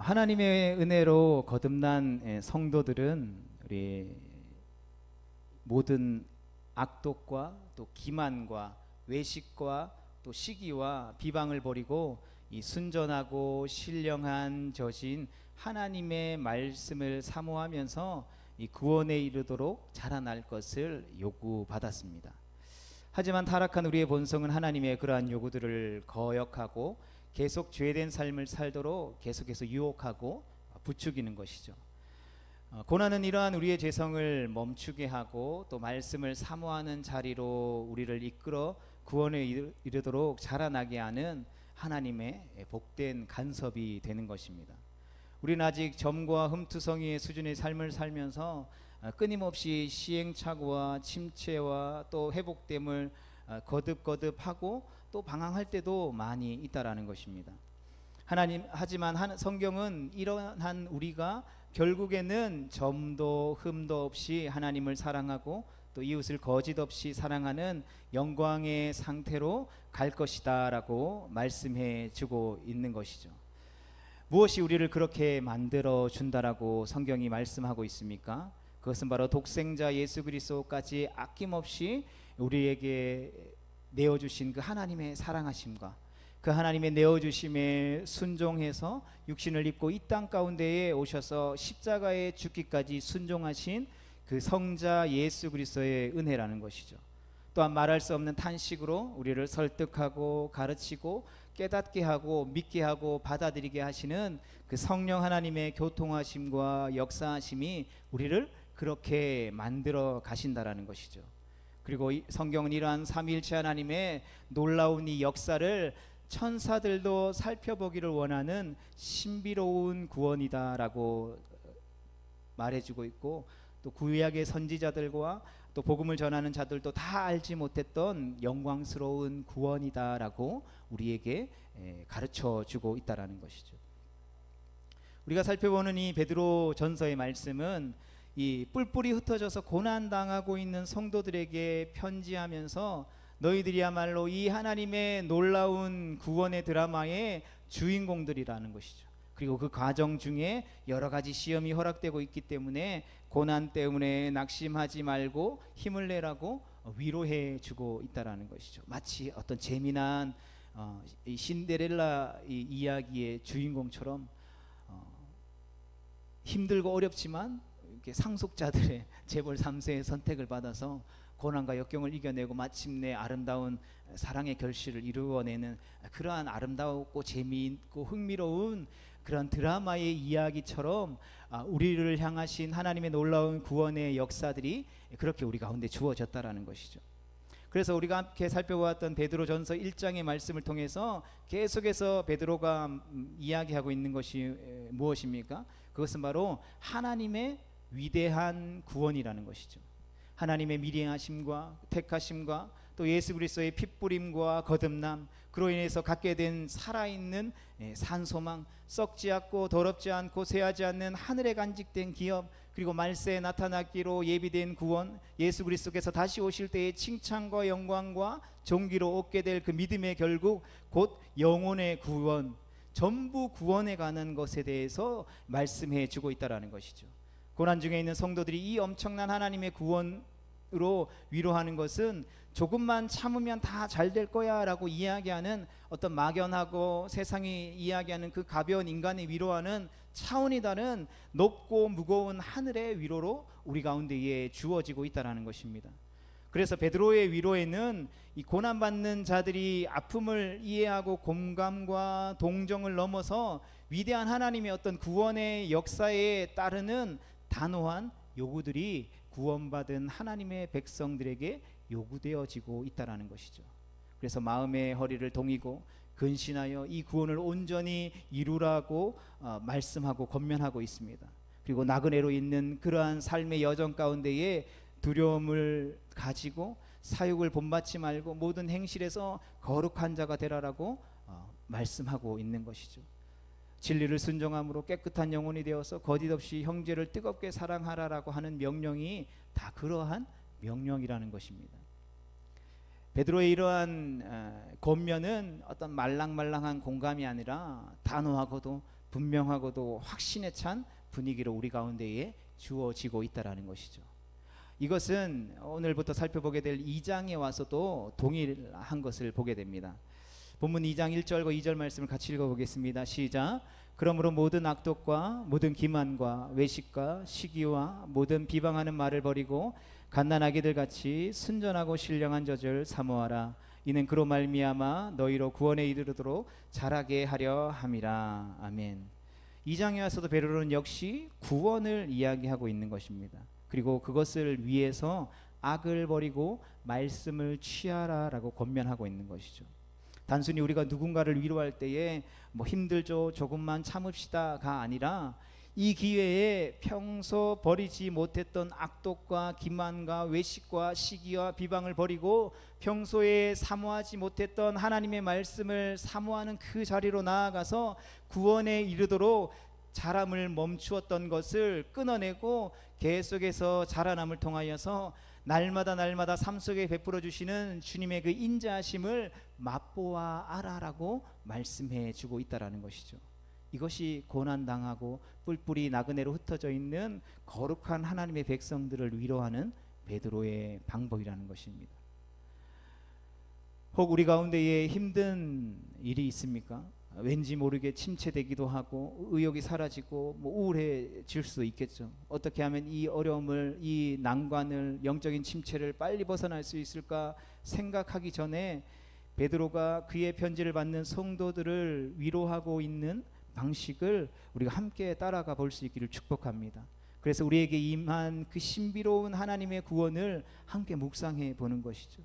하나님의 은혜로 거듭난 성도들은 우리 모든 악독과 또 기만과 외식과 또 시기와 비방을 버리고 이 순전하고 신령한 젖인 하나님의 말씀을 사모하면서 이 구원에 이르도록 자라날 것을 요구받았습니다. 하지만 타락한 우리의 본성은 하나님의 그러한 요구들을 거역하고 계속 죄된 삶을 살도록 계속해서 유혹하고 부추기는 것이죠. 고난은 이러한 우리의 죄성을 멈추게 하고 또 말씀을 사모하는 자리로 우리를 이끌어 구원에 이르도록 자라나게 하는 하나님의 복된 간섭이 되는 것입니다. 우리는 아직 점과 흠투성이의 수준의 삶을 살면서 끊임없이 시행착오와 침체와 또 회복됨을 거듭거듭하고 또 방황할 때도 많이 있다라는 것입니다. 하지만 성경은 이러한 우리가 결국에는 점도 흠도 없이 하나님을 사랑하고 또 이웃을 거짓 없이 사랑하는 영광의 상태로 갈 것이다 라고 말씀해 주고 있는 것이죠. 무엇이 우리를 그렇게 만들어 준다라고 성경이 말씀하고 있습니까? 그것은 바로 독생자 예수 그리스도까지 아낌없이 우리에게 내어주신 그 하나님의 사랑하심과 그 하나님의 내어주심에 순종해서 육신을 입고 이 땅 가운데에 오셔서 십자가에 죽기까지 순종하신 그 성자 예수 그리스도의 은혜라는 것이죠. 또한 말할 수 없는 탄식으로 우리를 설득하고 가르치고 깨닫게 하고 믿게 하고 받아들이게 하시는 그 성령 하나님의 교통하심과 역사하심이 우리를 그렇게 만들어 가신다라는 것이죠. 그리고 성경은 이러한 삼위일체 하나님의 놀라운 이 역사를 천사들도 살펴보기를 원하는 신비로운 구원이다라고 말해주고 있고, 또 구약의 선지자들과 또 복음을 전하는 자들도 다 알지 못했던 영광스러운 구원이다라고 우리에게 가르쳐주고 있다라는 것이죠. 우리가 살펴보는 이 베드로 전서의 말씀은 이 뿔뿔이 흩어져서 고난당하고 있는 성도들에게 편지하면서 너희들이야말로 이 하나님의 놀라운 구원의 드라마의 주인공들이라는 것이죠. 그리고 그 과정 중에 여러 가지 시험이 허락되고 있기 때문에 고난 때문에 낙심하지 말고 힘을 내라고 위로해 주고 있다라는 것이죠. 마치 어떤 재미난 이 신데렐라 이 이야기의 주인공처럼 힘들고 어렵지만 이렇게 상속자들의 재벌 3세의 선택을 받아서 고난과 역경을 이겨내고 마침내 아름다운 사랑의 결실을 이루어내는 그러한 아름다웠고 재미있고 흥미로운 그런 드라마의 이야기처럼 우리를 향하신 하나님의 놀라운 구원의 역사들이 그렇게 우리 가운데 주어졌다라는 것이죠. 그래서 우리가 함께 살펴보았던 베드로전서 1장의 말씀을 통해서 계속해서 베드로가 이야기하고 있는 것이 무엇입니까? 그것은 바로 하나님의 위대한 구원이라는 것이죠. 하나님의 미리하심과 택하심과 또 예수 그리스도의 핏부림과 거듭남, 그로 인해서 갖게 된 살아있는 산소망, 썩지 않고 더럽지 않고 쇠하지 않는 하늘에 간직된 기업, 그리고 말세에 나타나기로 예비된 구원, 예수 그리스도께서 다시 오실 때의 칭찬과 영광과 존귀로 얻게 될 그 믿음의 결국 곧 영혼의 구원, 전부 구원에 가는 것에 대해서 말씀해 주고 있다는 것이죠. 고난 중에 있는 성도들이 이 엄청난 하나님의 구원으로 위로하는 것은 조금만 참으면 다 잘 될 거야 라고 이야기하는 어떤 막연하고 세상이 이야기하는 그 가벼운 인간의 위로와는 차원이 다른 높고 무거운 하늘의 위로로 우리 가운데에 주어지고 있다는 것입니다. 그래서 베드로의 위로에는 이 고난받는 자들이 아픔을 이해하고 공감과 동정을 넘어서 위대한 하나님의 어떤 구원의 역사에 따르는 단호한 요구들이 구원받은 하나님의 백성들에게 요구되어지고 있다는 것이죠. 그래서 마음의 허리를 동이고 근신하여 이 구원을 온전히 이루라고 말씀하고 권면하고 있습니다. 그리고 나그네로 있는 그러한 삶의 여정 가운데에 두려움을 가지고 사욕을 본받지 말고 모든 행실에서 거룩한 자가 되라라고 말씀하고 있는 것이죠. 진리를 순종함으로 깨끗한 영혼이 되어서 거짓 없이 형제를 뜨겁게 사랑하라라고 하는 명령이 다 그러한 명령이라는 것입니다. 베드로의 이러한 권면은 어떤 말랑말랑한 공감이 아니라 단호하고도 분명하고도 확신에 찬 분위기로 우리 가운데에 주어지고 있다라는 것이죠. 이것은 오늘부터 살펴보게 될 2장에 와서도 동일한 것을 보게 됩니다. 본문 2장 1절과 2절 말씀을 같이 읽어보겠습니다. 시작. 그러므로 모든 악독과 모든 기만과 외식과 시기와 모든 비방하는 말을 버리고 갓난아기들 같이 순전하고 신령한 젖을 사모하라. 이는 그로 말미암아 너희로 구원에 이르도록 자라게 하려 함이라. 아멘. 2장에 와서도 베드로는 역시 구원을 이야기하고 있는 것입니다. 그리고 그것을 위해서 악을 버리고 말씀을 취하라라고 권면하고 있는 것이죠. 단순히 우리가 누군가를 위로할 때에 뭐 힘들죠, 조금만 참읍시다가 아니라 이 기회에 평소 버리지 못했던 악독과 기만과 외식과 시기와 비방을 버리고 평소에 사모하지 못했던 하나님의 말씀을 사모하는 그 자리로 나아가서 구원에 이르도록 자람을 멈추었던 것을 끊어내고 계속해서 자라남을 통하여서 날마다 삶 속에 베풀어 주시는 주님의 그 인자하심을 맛보아 알아라고 말씀해 주고 있다라는 것이죠. 이것이 고난당하고 뿔뿔이 나그네로 흩어져 있는 거룩한 하나님의 백성들을 위로하는 베드로의 방법이라는 것입니다. 혹 우리 가운데에 힘든 일이 있습니까? 왠지 모르게 침체되기도 하고 의욕이 사라지고 우울해질 수 있겠죠. 어떻게 하면 이 어려움을, 이 난관을, 영적인 침체를 빨리 벗어날 수 있을까 생각하기 전에 베드로가 그의 편지를 받는 성도들을 위로하고 있는 방식을 우리가 함께 따라가 볼 수 있기를 축복합니다. 그래서 우리에게 임한 그 신비로운 하나님의 구원을 함께 묵상해 보는 것이죠.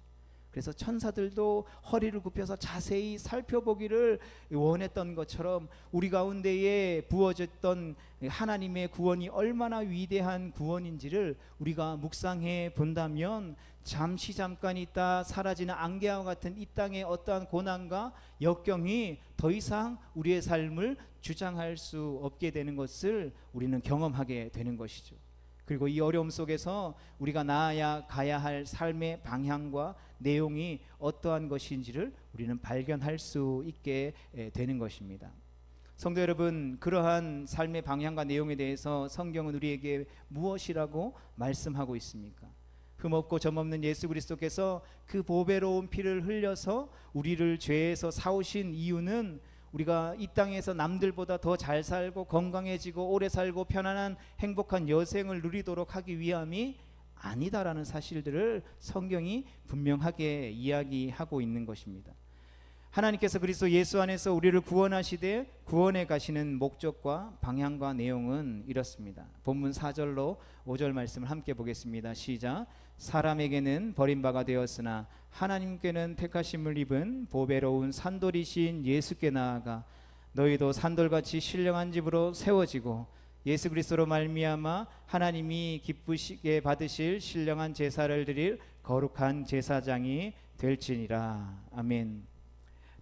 그래서 천사들도 허리를 굽혀서 자세히 살펴보기를 원했던 것처럼 우리 가운데에 부어졌던 하나님의 구원이 얼마나 위대한 구원인지를 우리가 묵상해 본다면 잠깐 있다 사라지는 안개와 같은 이 땅의 어떠한 고난과 역경이 더 이상 우리의 삶을 주장할 수 없게 되는 것을 우리는 경험하게 되는 것이죠. 그리고 이 어려움 속에서 우리가 나아야 가야 할 삶의 방향과 내용이 어떠한 것인지를 우리는 발견할 수 있게 되는 것입니다. 성도 여러분, 그러한 삶의 방향과 내용에 대해서 성경은 우리에게 무엇이라고 말씀하고 있습니까? 흠없고 점없는 예수 그리스도께서 그 보배로운 피를 흘려서 우리를 죄에서 사오신 이유는 우리가 이 땅에서 남들보다 더 잘 살고 건강해지고 오래 살고 편안한 행복한 여생을 누리도록 하기 위함이 아니다라는 사실들을 성경이 분명하게 이야기하고 있는 것입니다. 하나님께서 그리스도 예수 안에서 우리를 구원하시되 구원에 가시는 목적과 방향과 내용은 이렇습니다. 본문 4절로 5절 말씀을 함께 보겠습니다. 시작. 사람에게는 버림바가 되었으나 하나님께는 택하심을 입은 보배로운 산돌이신 예수께 나아가 너희도 산돌같이 신령한 집으로 세워지고 예수 그리스도로 말미암아 하나님이 기쁘시게 받으실 신령한 제사를 드릴 거룩한 제사장이 될지니라. 아멘.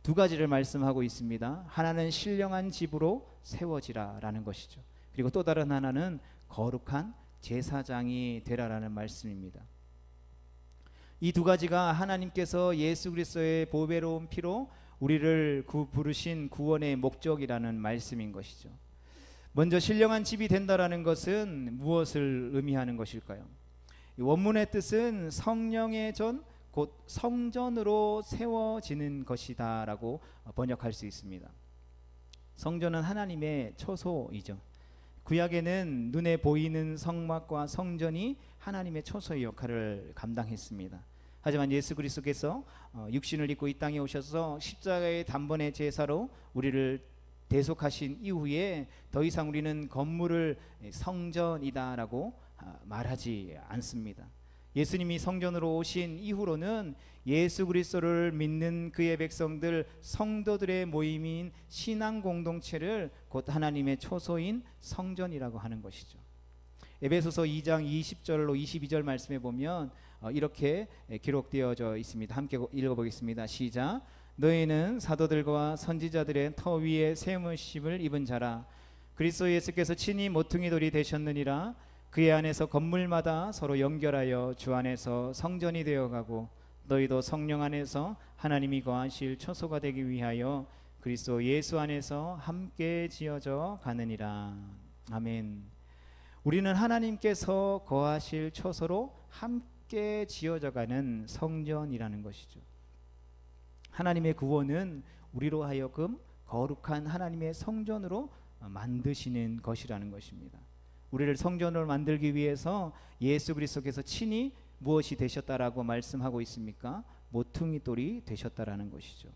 두 가지를 말씀하고 있습니다. 하나는 신령한 집으로 세워지라 라는 것이죠. 그리고 또 다른 하나는 거룩한 제사장이 되라라는 말씀입니다. 이 두 가지가 하나님께서 예수 그리스도의 보배로운 피로 우리를 부르신 구원의 목적이라는 말씀인 것이죠. 먼저 신령한 집이 된다라는 것은 무엇을 의미하는 것일까요? 원문의 뜻은 성령의 전, 곧 성전으로 세워지는 것이다 라고 번역할 수 있습니다. 성전은 하나님의 처소이죠. 구약에는 눈에 보이는 성막과 성전이 하나님의 처소의 역할을 감당했습니다. 하지만 예수 그리스도께서 육신을 입고 이 땅에 오셔서 십자가의 단번의 제사로 우리를 대속하신 이후에 더 이상 우리는 건물을 성전이다라고 말하지 않습니다. 예수님이 성전으로 오신 이후로는 예수 그리스도를 믿는 그의 백성들 성도들의 모임인 신앙 공동체를 곧 하나님의 초소인 성전이라고 하는 것이죠. 에베소서 2장 20절로 22절 말씀에 보면 이렇게 기록되어져 있습니다. 함께 읽어보겠습니다. 시작. 너희는 사도들과 선지자들의 터 위에 세우심을 입은 자라. 그리스도 예수께서 친히 모퉁이 돌이 되셨느니라. 그의 안에서 건물마다 서로 연결하여 주 안에서 성전이 되어가고 너희도 성령 안에서 하나님이 거하실 처소가 되기 위하여 그리스도 예수 안에서 함께 지어져 가느니라. 아멘. 우리는 하나님께서 거하실 처소로 함께 지어져 가는 성전이라는 것이죠. 하나님의 구원은 우리로 하여금 거룩한 하나님의 성전으로 만드시는 것이라는 것입니다. 우리를 성전으로 만들기 위해서 예수 그리스도께서 친히 무엇이 되셨다라고 말씀하고 있습니까? 모퉁이 돌이 되셨다라는 것이죠.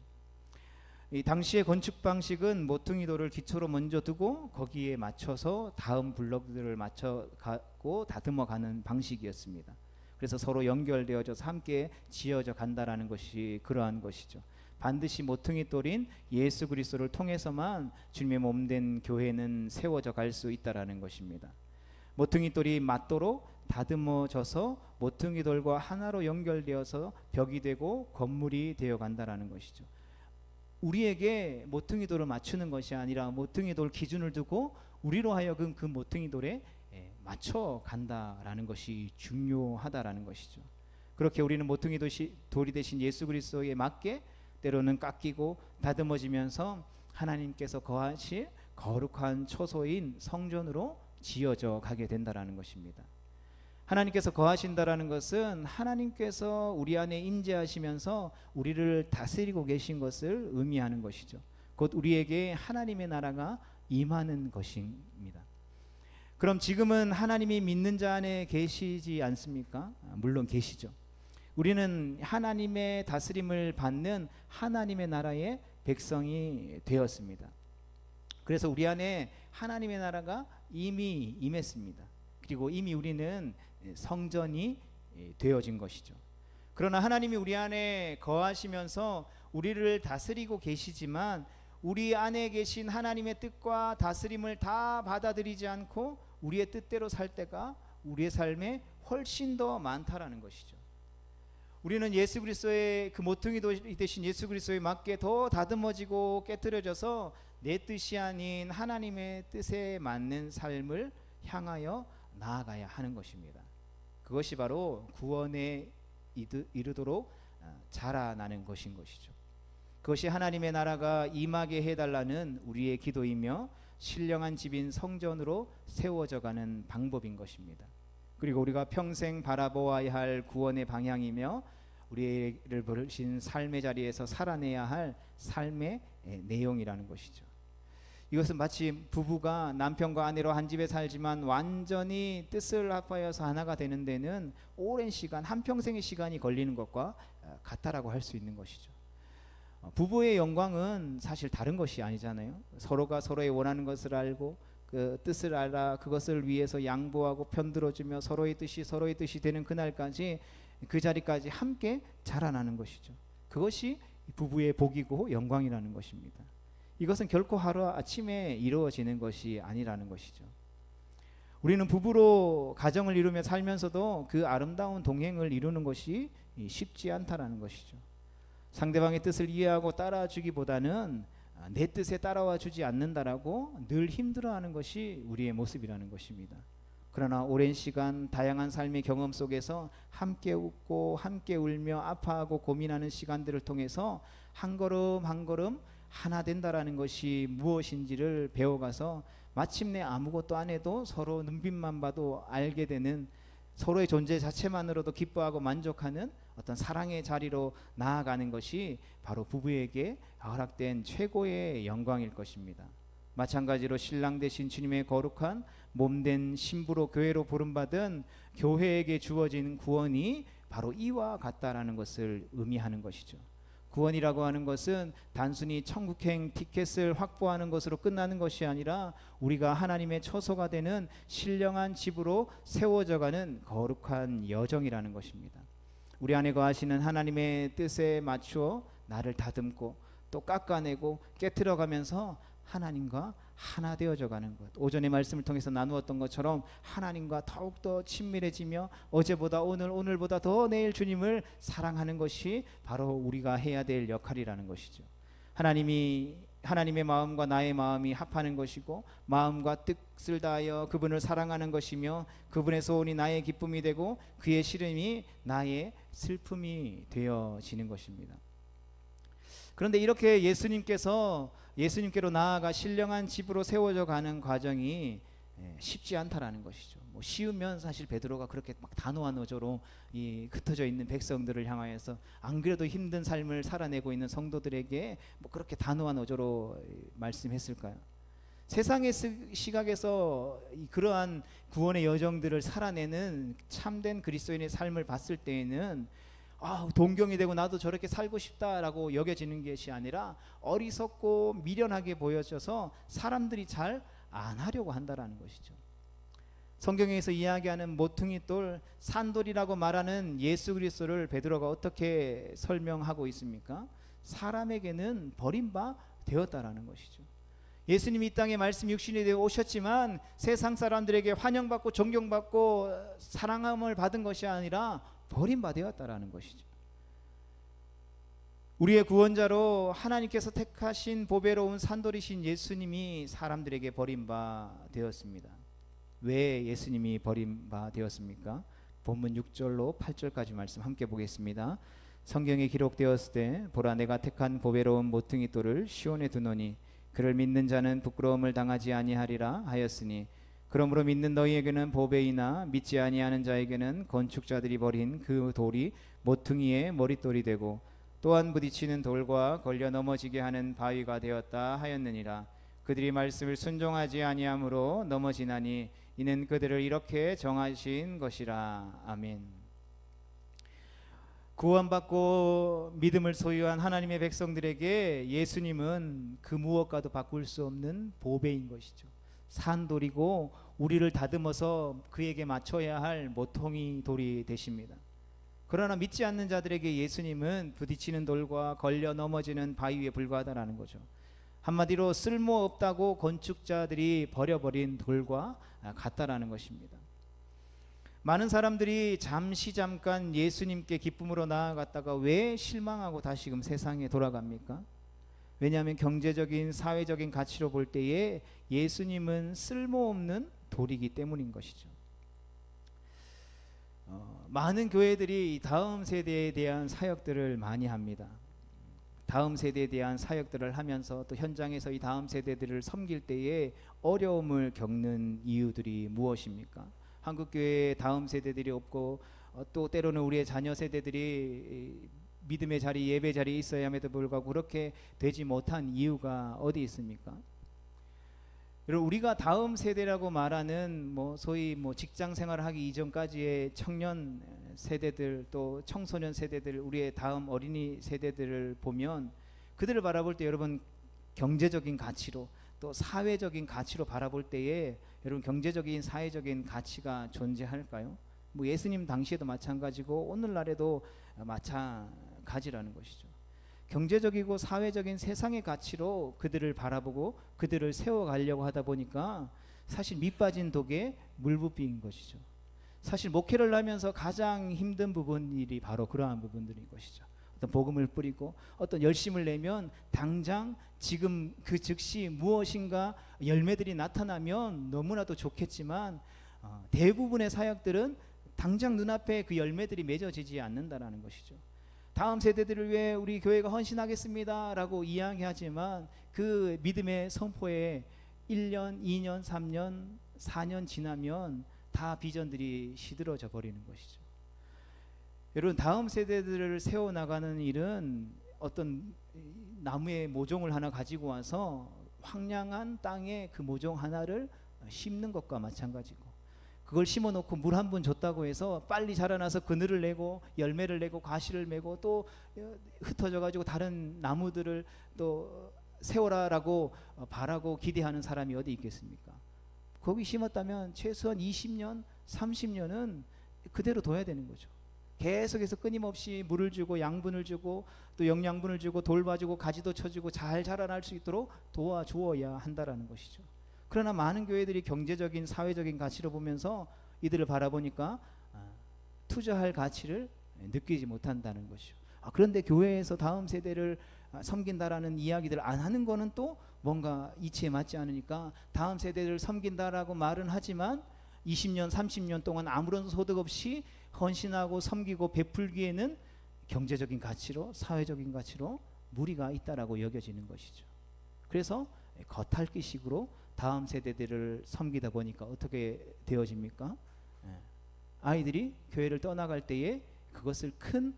이 당시의 건축 방식은 모퉁이 돌을 기초로 먼저 두고 거기에 맞춰서 다음 블록들을 맞춰 가고 다듬어 가는 방식이었습니다. 그래서 서로 연결되어져서 함께 지어져 간다라는 것이 그러한 것이죠. 반드시 모퉁이 돌인 예수 그리스도를 통해서만 주님의 몸된 교회는 세워져 갈 수 있다라는 것입니다. 모퉁이 돌이 맞도록 다듬어져서 모퉁이 돌과 하나로 연결되어서 벽이 되고 건물이 되어 간다라는 것이죠. 우리에게 모퉁이 돌을 맞추는 것이 아니라 모퉁이 돌 기준을 두고 우리로 하여금 그 모퉁이 돌에 맞춰 간다라는 것이 중요하다라는 것이죠. 그렇게 우리는 모퉁이 돌이 되신 예수 그리스도에 맞게 때로는 깎이고 다듬어지면서 하나님께서 거하실 거룩한 처소인 성전으로 지어져 가게 된다라는 것입니다. 하나님께서 거하신다라는 것은 하나님께서 우리 안에 임재하시면서 우리를 다스리고 계신 것을 의미하는 것이죠. 곧 우리에게 하나님의 나라가 임하는 것입니다. 그럼 지금은 하나님이 믿는 자 안에 계시지 않습니까? 물론 계시죠. 우리는 하나님의 다스림을 받는 하나님의 나라의 백성이 되었습니다. 그래서 우리 안에 하나님의 나라가 이미 임했습니다. 그리고 이미 우리는 성전이 되어진 것이죠. 그러나 하나님이 우리 안에 거하시면서 우리를 다스리고 계시지만 우리 안에 계신 하나님의 뜻과 다스림을 다 받아들이지 않고 우리의 뜻대로 살 때가 우리의 삶에 훨씬 더 많다라는 것이죠. 우리는 예수 그리스도의 그 모퉁이 되신 예수 그리스도에 맞게 더 다듬어지고 깨트려져서 내 뜻이 아닌 하나님의 뜻에 맞는 삶을 향하여 나아가야 하는 것입니다. 그것이 바로 구원에 이르도록 자라나는 것인 것이죠. 그것이 하나님의 나라가 임하게 해달라는 우리의 기도이며 신령한 집인 성전으로 세워져 가는 방법인 것입니다. 그리고 우리가 평생 바라보아야 할 구원의 방향이며 우리를 부르신 삶의 자리에서 살아내야 할 삶의 내용이라는 것이죠. 이것은 마치 부부가 남편과 아내로 한 집에 살지만 완전히 뜻을 합하여서 하나가 되는 데는 오랜 시간, 한평생의 시간이 걸리는 것과 같다라고 할 수 있는 것이죠. 부부의 영광은 사실 다른 것이 아니잖아요. 서로가 서로의 원하는 것을 알고 그 뜻을 알아 그것을 위해서 양보하고 편들어주며 서로의 뜻이 되는 그날까지 그 자리까지 함께 자라나는 것이죠. 그것이 부부의 복이고 영광이라는 것입니다. 이것은 결코 하루아침에 이루어지는 것이 아니라는 것이죠. 우리는 부부로 가정을 이루며 살면서도 그 아름다운 동행을 이루는 것이 쉽지 않다라는 것이죠. 상대방의 뜻을 이해하고 따라주기보다는 내 뜻에 따라와 주지 않는다라고 늘 힘들어하는 것이 우리의 모습이라는 것입니다. 그러나 오랜 시간 다양한 삶의 경험 속에서 함께 웃고 함께 울며 아파하고 고민하는 시간들을 통해서 한 걸음 한 걸음 하나 된다라는 것이 무엇인지를 배워가서 마침내 아무것도 안 해도 서로 눈빛만 봐도 알게 되는, 서로의 존재 자체만으로도 기뻐하고 만족하는 어떤 사랑의 자리로 나아가는 것이 바로 부부에게 허락된 최고의 영광일 것입니다. 마찬가지로 신랑 되신 주님의 거룩한 몸된 신부로 교회로 부름받은 교회에게 주어진 구원이 바로 이와 같다라는 것을 의미하는 것이죠. 구원이라고 하는 것은 단순히 천국행 티켓을 확보하는 것으로 끝나는 것이 아니라 우리가 하나님의 처소가 되는 신령한 집으로 세워져가는 거룩한 여정이라는 것입니다. 우리 안에 거하시는 하나님의 뜻에 맞추어 나를 다듬고 또 깎아내고 깨트려가면서 하나님과 하나 되어져 가는 것. 오전의 말씀을 통해서 나누었던 것처럼 하나님과 더욱더 친밀해지며 어제보다 오늘보다 더 내일 주님을 사랑하는 것이 바로 우리가 해야 될 역할이라는 것이죠. 하나님의 마음과 나의 마음이 합하는 것이고 마음과 뜻을 다하여 그분을 사랑하는 것이며 그분의 소원이 나의 기쁨이 되고 그의 시름이 나의 슬픔이 되어지는 것입니다. 그런데 이렇게 예수님께로 나아가 신령한 집으로 세워져 가는 과정이 쉽지 않다라는 것이죠. 뭐 쉬우면 사실 베드로가 그렇게 막 단호한 어조로 이 흩어져 있는 백성들을 향하여서 안 그래도 힘든 삶을 살아내고 있는 성도들에게 뭐 그렇게 단호한 어조로 말씀했을까요? 세상의 시각에서 그러한 구원의 여정들을 살아내는 참된 그리스도인의 삶을 봤을 때에는 동경이 되고 나도 저렇게 살고 싶다라고 여겨지는 것이 아니라 어리석고 미련하게 보여져서 사람들이 잘 안 하려고 한다라는 것이죠. 성경에서 이야기하는 모퉁이 돌, 산돌이라고 말하는 예수 그리스도를 베드로가 어떻게 설명하고 있습니까? 사람에게는 버림바 되었다라는 것이죠. 예수님이 이 땅에 말씀 육신이 되어 오셨지만 세상 사람들에게 환영받고 존경받고 사랑함을 받은 것이 아니라 버림받았다라는 것이죠. 우리의 구원자로 하나님께서 택하신 보배로운 산돌이신 예수님이 사람들에게 버림받았습니다. 왜 예수님이 버림받았습니까? 본문 6절로 8절까지 말씀 함께 보겠습니다. 성경에 기록되었을 때 보라 내가 택한 보배로운 모퉁이 돌을 시온에 두노니 그를 믿는 자는 부끄러움을 당하지 아니하리라 하였으니 그러므로 믿는 너희에게는 보배이나 믿지 아니하는 자에게는 건축자들이 버린 그 돌이 모퉁이의 머릿돌이 되고 또한 부딪히는 돌과 걸려 넘어지게 하는 바위가 되었다 하였느니라. 그들이 말씀을 순종하지 아니함으로 넘어지나니 이는 그들을 이렇게 정하신 것이라. 아멘. 구원받고 믿음을 소유한 하나님의 백성들에게 예수님은 그 무엇과도 바꿀 수 없는 보배인 것이죠. 산돌이고 우리를 다듬어서 그에게 맞춰야 할 모퉁이 돌이 되십니다. 그러나 믿지 않는 자들에게 예수님은 부딪히는 돌과 걸려 넘어지는 바위에 불과하다라는 거죠. 한마디로 쓸모없다고 건축자들이 버려버린 돌과 같다라는 것입니다. 많은 사람들이 잠깐 예수님께 기쁨으로 나아갔다가 왜 실망하고 다시금 세상에 돌아갑니까? 왜냐하면 경제적인 사회적인 가치로 볼 때에 예수님은 쓸모없는 돌이기 때문인 것이죠. 많은 교회들이 다음 세대에 대한 사역들을 많이 합니다. 다음 세대에 대한 사역들을 하면서 또 현장에서 이 다음 세대들을 섬길 때에 어려움을 겪는 이유들이 무엇입니까? 한국교회에 다음 세대들이 없고 또 때로는 우리의 자녀 세대들이 믿음의 자리, 예배 자리에 있어야 함에도 불구하고 그렇게 되지 못한 이유가 어디 있습니까? 여러분, 우리가 다음 세대라고 말하는 소위 직장 생활을 하기 이전까지의 청년 세대들 또 청소년 세대들, 우리의 다음 어린이 세대들을 보면 그들을 바라볼 때 여러분 경제적인 가치로 또 사회적인 가치로 바라볼 때에 여러분 경제적인 사회적인 가치가 존재할까요? 예수님 당시에도 마찬가지고 오늘날에도 마찬가지라는 것이죠. 경제적이고 사회적인 세상의 가치로 그들을 바라보고 그들을 세워가려고 하다 보니까 사실 밑빠진 독에 물부비인 것이죠. 사실 목회를 하면서 가장 힘든 부분이 바로 그러한 부분들인 것이죠. 어떤 복음을 뿌리고 어떤 열심을 내면 당장 지금 그 즉시 무엇인가 열매들이 나타나면 너무나도 좋겠지만 대부분의 사역들은 당장 눈앞에 그 열매들이 맺어지지 않는다라는 것이죠. 다음 세대들을 위해 우리 교회가 헌신하겠습니다 라고 이야기하지만 그 믿음의 선포에 1년, 2년, 3년, 4년 지나면 다 비전들이 시들어져 버리는 것이죠. 여러분, 다음 세대들을 세워나가는 일은 어떤 나무의 모종을 하나 가지고 와서 황량한 땅에 그 모종 하나를 심는 것과 마찬가지고, 그걸 심어놓고 물 한 번 줬다고 해서 빨리 자라나서 그늘을 내고 열매를 내고 과실을 메고 또 흩어져 가지고 다른 나무들을 또 세워라라고 바라고 기대하는 사람이 어디 있겠습니까? 거기 심었다면 최소한 20년, 30년은 그대로 둬야 되는 거죠. 계속해서 끊임없이 물을 주고 양분을 주고 또 영양분을 주고 돌봐주고 가지도 쳐주고 잘 자라날 수 있도록 도와주어야 한다라는 것이죠. 그러나 많은 교회들이 경제적인 사회적인 가치로 보면서 이들을 바라보니까 투자할 가치를 느끼지 못한다는 것이죠. 그런데 교회에서 다음 세대를 섬긴다라는 이야기들 안 하는 거는 또 뭔가 이치에 맞지 않으니까 다음 세대를 섬긴다라고 말은 하지만 20년 30년 동안 아무런 소득 없이 헌신하고 섬기고 베풀기에는 경제적인 가치로 사회적인 가치로 무리가 있다라고 여겨지는 것이죠. 그래서 겉핥기식으로 다음 세대들을 섬기다 보니까 어떻게 되어집니까? 아이들이 교회를 떠나갈 때에 그것을 큰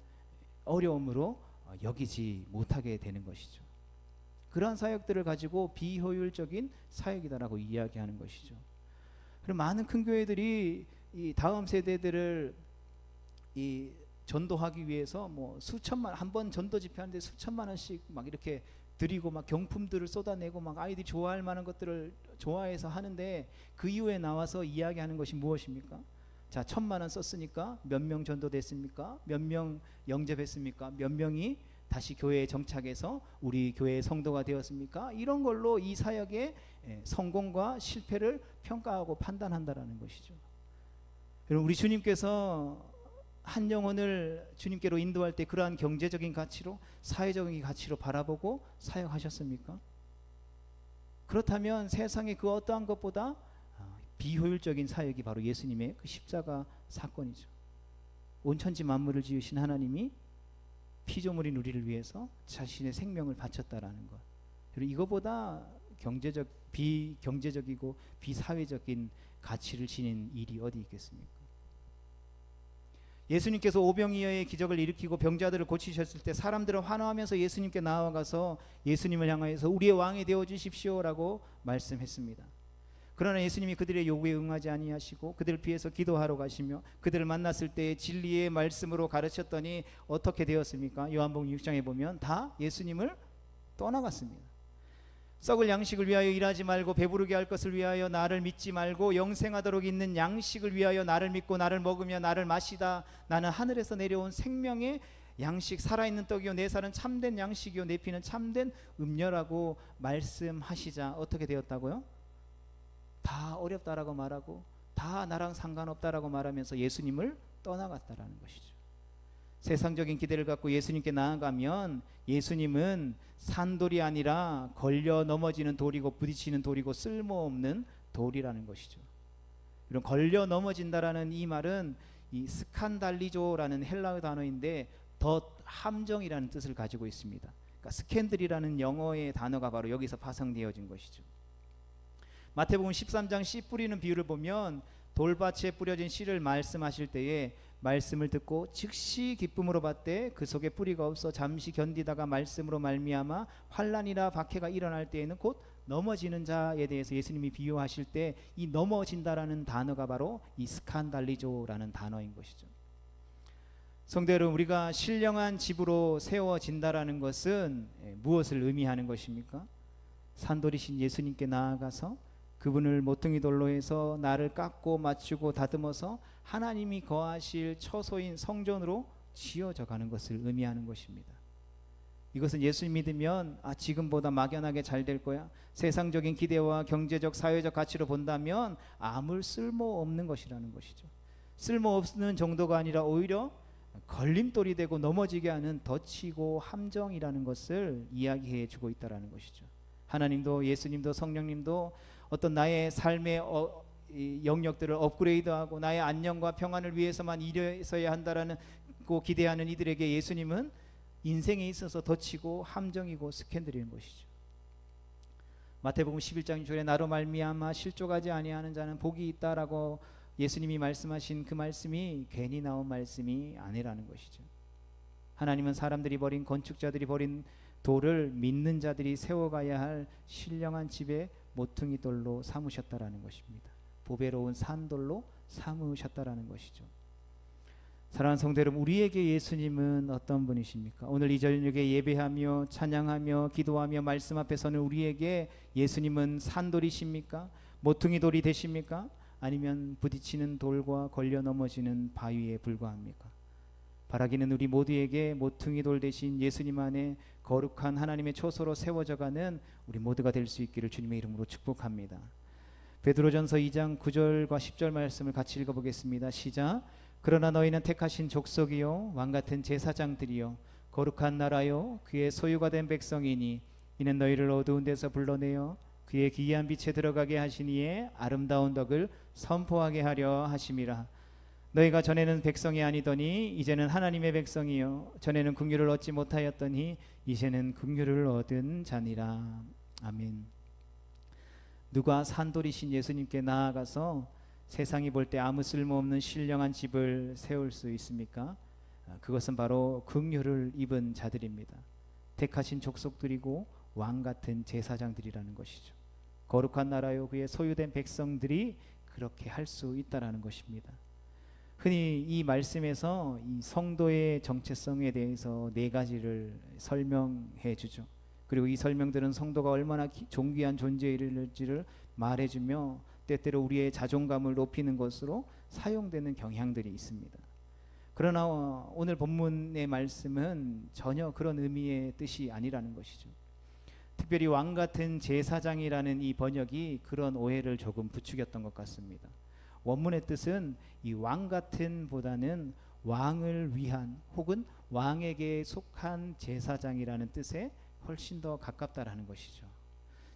어려움으로 여기지 못하게 되는 것이죠. 그러한 사역들을 가지고 비효율적인 사역이다라고 이야기하는 것이죠. 그럼 많은 큰 교회들이 이 다음 세대들을 이 전도하기 위해서 뭐 수천만, 한 번 전도 집회하는데 수천만 원씩 막 이렇게 드리고 막 경품들을 쏟아내고 막 아이들이 좋아할 만한 것들을 좋아해서 하는데, 그 이후에 나와서 이야기하는 것이 무엇입니까? 자, 1,000만 원 썼으니까 몇 명 전도됐습니까? 몇 명 영접했습니까? 몇 명이 다시 교회에 정착해서 우리 교회의 성도가 되었습니까? 이런 걸로 이 사역의 성공과 실패를 평가하고 판단한다라는 것이죠. 여러분, 우리 주님께서 한 영혼을 주님께로 인도할 때 그러한 경제적인 가치로, 사회적인 가치로 바라보고 사역하셨습니까? 그렇다면 세상의 그 어떠한 것보다 비효율적인 사역이 바로 예수님의 그 십자가 사건이죠. 온 천지 만물을 지으신 하나님이 피조물인 우리를 위해서 자신의 생명을 바쳤다라는 것, 그리고 이거보다 비경제적이고 비사회적인 가치를 지닌 일이 어디 있겠습니까? 예수님께서 오병이어의 기적을 일으키고 병자들을 고치셨을 때 사람들은 환호하면서 예수님께 나아가서 예수님을 향하여서 우리의 왕이 되어 주십시오라고 말씀했습니다. 그러나 예수님이 그들의 요구에 응하지 아니하시고 그들을 피해서 기도하러 가시며 그들을 만났을 때 진리의 말씀으로 가르쳤더니 어떻게 되었습니까? 요한복음 6장에 보면 다 예수님을 떠나갔습니다. 썩을 양식을 위하여 일하지 말고 배부르게 할 것을 위하여 나를 믿지 말고 영생하도록 있는 양식을 위하여 나를 믿고 나를 먹으며 나를 마시다. 나는 하늘에서 내려온 생명의 양식, 살아있는 떡이요 내 살은 참된 양식이요 내 피는 참된 음료라고 말씀하시자 어떻게 되었다고요? 다 어렵다라고 말하고 다 나랑 상관없다라고 말하면서 예수님을 떠나갔다라는 것이죠. 세상적인 기대를 갖고 예수님께 나아가면 예수님은 산돌이 아니라 걸려 넘어지는 돌이고 부딪히는 돌이고 쓸모없는 돌이라는 것이죠. 이런 걸려 넘어진다라는 이 말은 이 스칸달리조라는 헬라어 단어인데 더 함정이라는 뜻을 가지고 있습니다. 그러니까 스캔들이라는 영어의 단어가 바로 여기서 파생되어진 것이죠. 마태복음 13장 씨 뿌리는 비유를 보면 돌밭에 뿌려진 씨를 말씀하실 때에 말씀을 듣고 즉시 기쁨으로 받되 그 속에 뿌리가 없어 잠시 견디다가 말씀으로 말미암아 환난이나 박해가 일어날 때에는 곧 넘어지는 자에 대해서 예수님이 비유하실 때 이 넘어진다라는 단어가 바로 이 스칸달리조라는 단어인 것이죠. 성도 여러분, 우리가 신령한 집으로 세워진다라는 것은 무엇을 의미하는 것입니까? 산돌이신 예수님께 나아가서 그분을 모퉁이 돌로 해서 나를 깎고 맞추고 다듬어서 하나님이 거하실 처소인 성전으로 지어져 가는 것을 의미하는 것입니다. 이것은 예수를 믿으면 지금보다 막연하게 잘 될 거야, 세상적인 기대와 경제적 사회적 가치로 본다면 아무 쓸모없는 것이라는 것이죠. 쓸모없는 정도가 아니라 오히려 걸림돌이 되고 넘어지게 하는 덫이고 함정이라는 것을 이야기해 주고 있다는 것이죠. 하나님도 예수님도 성령님도 어떤 나의 삶의 영역들을 업그레이드하고 나의 안녕과 평안을 위해서만 일해서야 한다라는 기대하는 이들에게 예수님은 인생에 있어서 덫이고 함정이고 스캔들인 것이죠. 마태복음 11장 6절에 나로 말미암아 실족하지 아니하는 자는 복이 있다라고 예수님이 말씀하신 그 말씀이 괜히 나온 말씀이 아니라는 것이죠. 하나님은 사람들이 버린, 건축자들이 버린 돌을 믿는 자들이 세워가야 할 신령한 집에 모퉁이 돌로 삼으셨다라는 것입니다. 보배로운 산돌로 삼으셨다라는 것이죠. 사랑하는 성도 여러분, 우리에게 예수님은 어떤 분이십니까? 오늘 이 저녁에 예배하며 찬양하며 기도하며 말씀 앞에 서는 우리에게 예수님은 산돌이십니까? 모퉁이 돌이 되십니까? 아니면 부딪히는 돌과 걸려 넘어지는 바위에 불과합니까? 바라기는 우리 모두에게 모퉁이 돌 대신 예수님 안에 거룩한 하나님의 초소로 세워져가는 우리 모두가 될 수 있기를 주님의 이름으로 축복합니다. 베드로전서 2장 9절과 10절 말씀을 같이 읽어보겠습니다. 시작. 그러나 너희는 택하신 족속이요 왕같은 제사장들이요 거룩한 나라요 그의 소유가 된 백성이니 이는 너희를 어두운 데서 불러내어 그의 기이한 빛에 들어가게 하시니에 아름다운 덕을 선포하게 하려 하심이라. 너희가 전에는 백성이 아니더니 이제는 하나님의 백성이요 전에는 긍휼을 얻지 못하였더니 이제는 긍휼을 얻은 자니라. 아멘. 누가 산돌이신 예수님께 나아가서 세상이 볼 때 아무 쓸모없는 신령한 집을 세울 수 있습니까? 그것은 바로 긍휼을 입은 자들입니다. 택하신 족속들이고 왕같은 제사장들이라는 것이죠. 거룩한 나라요 그의 소유된 백성들이 그렇게 할 수 있다라는 것입니다. 흔히 이 말씀에서 이 성도의 정체성에 대해서 네 가지를 설명해 주죠. 그리고 이 설명들은 성도가 얼마나 존귀한 존재일지를 말해주며 때때로 우리의 자존감을 높이는 것으로 사용되는 경향들이 있습니다. 그러나 오늘 본문의 말씀은 전혀 그런 의미의 뜻이 아니라는 것이죠. 특별히 왕같은 제사장이라는 이 번역이 그런 오해를 조금 부추겼던 것 같습니다. 원문의 뜻은 이 왕같은 보다는 왕을 위한 혹은 왕에게 속한 제사장이라는 뜻에 훨씬 더 가깝다라는 것이죠.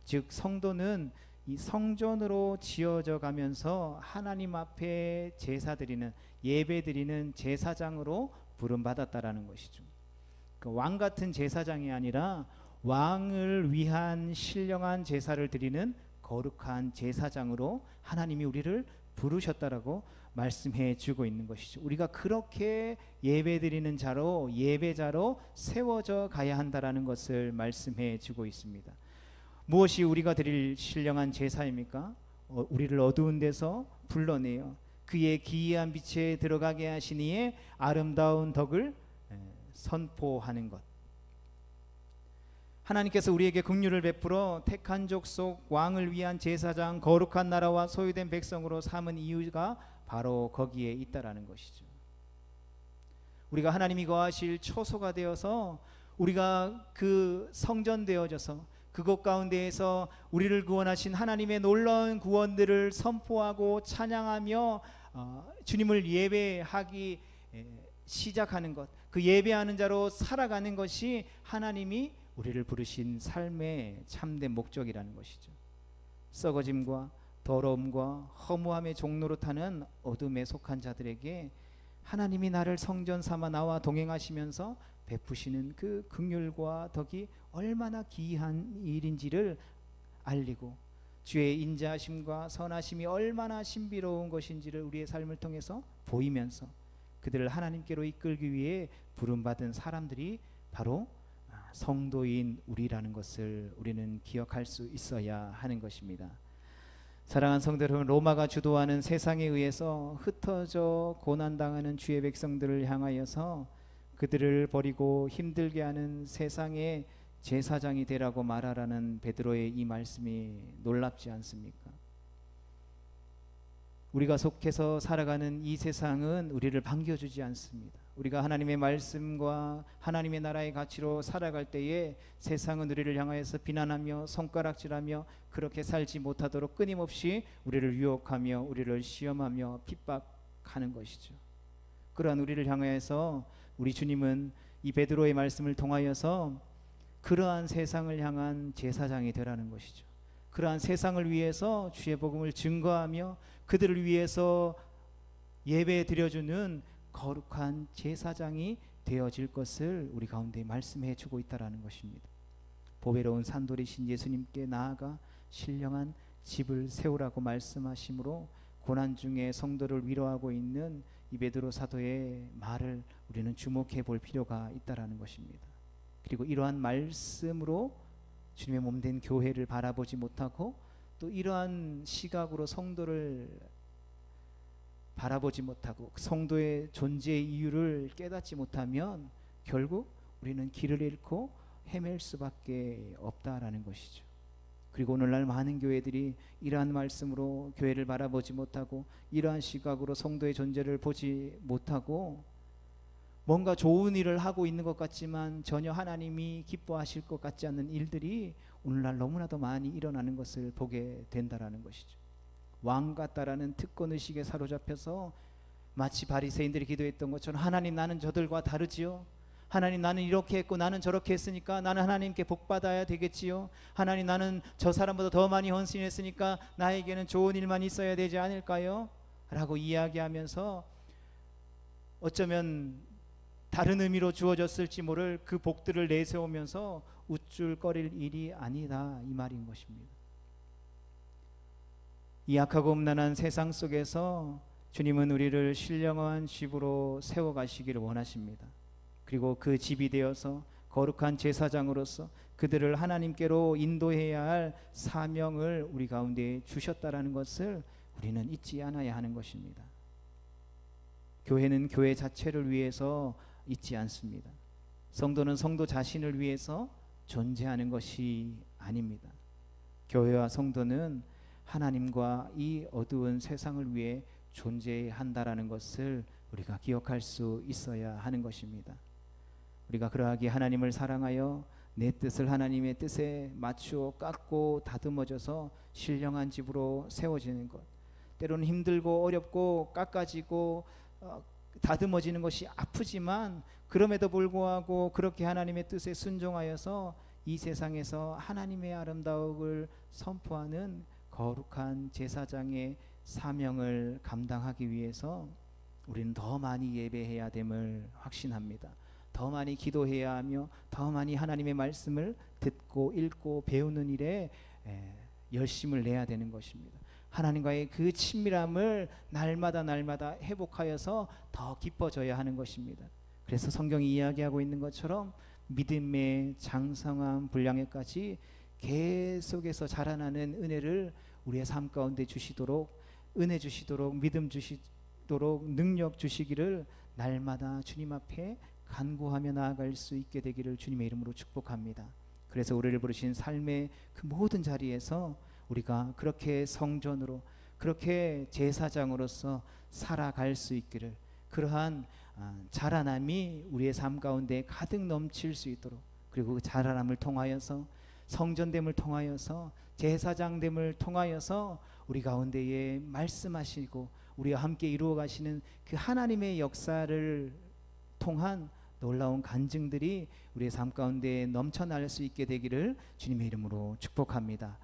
즉 성도는 이 성전으로 지어져 가면서 하나님 앞에 제사 드리는 예배 드리는 제사장으로 부름받았다라는 것이죠. 그 왕 같은 제사장이 아니라 왕을 위한 신령한 제사를 드리는 거룩한 제사장으로 하나님이 우리를 부르셨다라고 말씀해 주고 있는 것이죠. 우리가 그렇게 예배 드리는 자로 예배자로 세워져 가야 한다라는 것을 말씀해 주고 있습니다. 무엇이 우리가 드릴 신령한 제사입니까? 우리를 어두운 데서 불러내어 그의 기이한 빛에 들어가게 하시니에 아름다운 덕을 선포하는 것. 하나님께서 우리에게 긍휼을 베풀어 택한 족속 왕을 위한 제사장 거룩한 나라와 소유된 백성으로 삼은 이유가 바로 거기에 있다라는 것이죠. 우리가 하나님이 거하실 초소가 되어서 우리가 그 성전 되어져서 그곳 가운데에서 우리를 구원하신 하나님의 놀라운 구원들을 선포하고 찬양하며 주님을 예배하기 시작하는 것, 그 예배하는 자로 살아가는 것이 하나님이 우리를 부르신 삶의 참된 목적이라는 것이죠. 썩어짐과 더러움과 허무함의 종로로 타는 어둠에 속한 자들에게 하나님이 나를 성전 삼아 나와 동행하시면서 베푸시는 그 긍휼과 덕이 얼마나 기이한 일인지를 알리고 주의 인자하심과 선하심이 얼마나 신비로운 것인지를 우리의 삶을 통해서 보이면서 그들을 하나님께로 이끌기 위해 부름받은 사람들이 바로 성도인 우리라는 것을 우리는 기억할 수 있어야 하는 것입니다. 사랑하는 성도 여러분, 로마가 주도하는 세상에 의해서 흩어져 고난당하는 주의 백성들을 향하여서 그들을 버리고 힘들게 하는 세상의 제사장이 되라고 말하라는 베드로의 이 말씀이 놀랍지 않습니까? 우리가 속해서 살아가는 이 세상은 우리를 반겨주지 않습니다. 우리가 하나님의 말씀과 하나님의 나라의 가치로 살아갈 때에 세상은 우리를 향하여서 비난하며 손가락질하며 그렇게 살지 못하도록 끊임없이 우리를 유혹하며 우리를 시험하며 핍박하는 것이죠. 그러한 우리를 향하여서 우리 주님은 이 베드로의 말씀을 통하여서 그러한 세상을 향한 제사장이 되라는 것이죠. 그러한 세상을 위해서 주의 복음을 증거하며 그들을 위해서 예배 드려주는 거룩한 제사장이 되어질 것을 우리 가운데 말씀해 주고 있다라는 것입니다. 보배로운 산돌이신 예수님께 나아가 신령한 집을 세우라고 말씀하심으로 고난 중에 성도를 위로하고 있는 이 베드로 사도의 말을 우리는 주목해 볼 필요가 있다라는 것입니다. 그리고 이러한 말씀으로 주님의 몸된 교회를 바라보지 못하고 또 이러한 시각으로 성도를 바라보지 못하고 성도의 존재의 이유를 깨닫지 못하면 결국 우리는 길을 잃고 헤맬 수밖에 없다라는 것이죠. 그리고 오늘날 많은 교회들이 이러한 말씀으로 교회를 바라보지 못하고 이러한 시각으로 성도의 존재를 보지 못하고 뭔가 좋은 일을 하고 있는 것 같지만 전혀 하나님이 기뻐하실 것 같지 않는 일들이 오늘날 너무나도 많이 일어나는 것을 보게 된다라는 것이죠. 왕 같다라는 특권의식에 사로잡혀서 마치 바리새인들이 기도했던 것처럼 하나님 나는 저들과 다르지요. 하나님 나는 이렇게 했고 나는 저렇게 했으니까 나는 하나님께 복받아야 되겠지요. 하나님 나는 저 사람보다 더 많이 헌신했으니까 나에게는 좋은 일만 있어야 되지 않을까요? 라고 이야기하면서 어쩌면 다른 의미로 주어졌을지 모를 그 복들을 내세우면서 우쭐거릴 일이 아니다, 이 말인 것입니다. 이 악하고 음란한 세상 속에서 주님은 우리를 신령한 집으로 세워가시기를 원하십니다. 그리고 그 집이 되어서 거룩한 제사장으로서 그들을 하나님께로 인도해야 할 사명을 우리 가운데 주셨다라는 것을 우리는 잊지 않아야 하는 것입니다. 교회는 교회 자체를 위해서 있지 않습니다. 성도는 성도 자신을 위해서 존재하는 것이 아닙니다. 교회와 성도는 하나님과 이 어두운 세상을 위해 존재한다라는 것을 우리가 기억할 수 있어야 하는 것입니다. 우리가 그러하기에 하나님을 사랑하여 내 뜻을 하나님의 뜻에 맞추어 깎고 다듬어져서 신령한 집으로 세워지는 것, 때로는 힘들고 어렵고 깎아지고 다듬어지는 것이 아프지만 그럼에도 불구하고 그렇게 하나님의 뜻에 순종하여서 이 세상에서 하나님의 아름다움을 선포하는 거룩한 제사장의 사명을 감당하기 위해서 우리는 더 많이 예배해야 됨을 확신합니다. 더 많이 기도해야 하며 더 많이 하나님의 말씀을 듣고 읽고 배우는 일에 열심을 내야 되는 것입니다. 하나님과의 그 친밀함을 날마다 회복하여서 더 깊어져야 하는 것입니다. 그래서 성경이 이야기하고 있는 것처럼 믿음의 장성한 분량에까지 계속해서 자라나는 은혜를 우리의 삶 가운데 주시도록, 은혜 주시도록, 믿음 주시도록, 능력 주시기를 날마다 주님 앞에 간구하며 나아갈 수 있게 되기를 주님의 이름으로 축복합니다. 그래서 우리를 부르신 삶의 그 모든 자리에서 우리가 그렇게 성전으로, 그렇게 제사장으로서 살아갈 수 있기를, 그러한 자라남이 우리의 삶 가운데 가득 넘칠 수 있도록, 그리고 그 자라남을 통하여서, 성전됨을 통하여서, 제사장됨을 통하여서 우리 가운데에 말씀하시고 우리와 함께 이루어 가시는 그 하나님의 역사를 통한 놀라운 간증들이 우리의 삶 가운데 넘쳐날 수 있게 되기를 주님의 이름으로 축복합니다.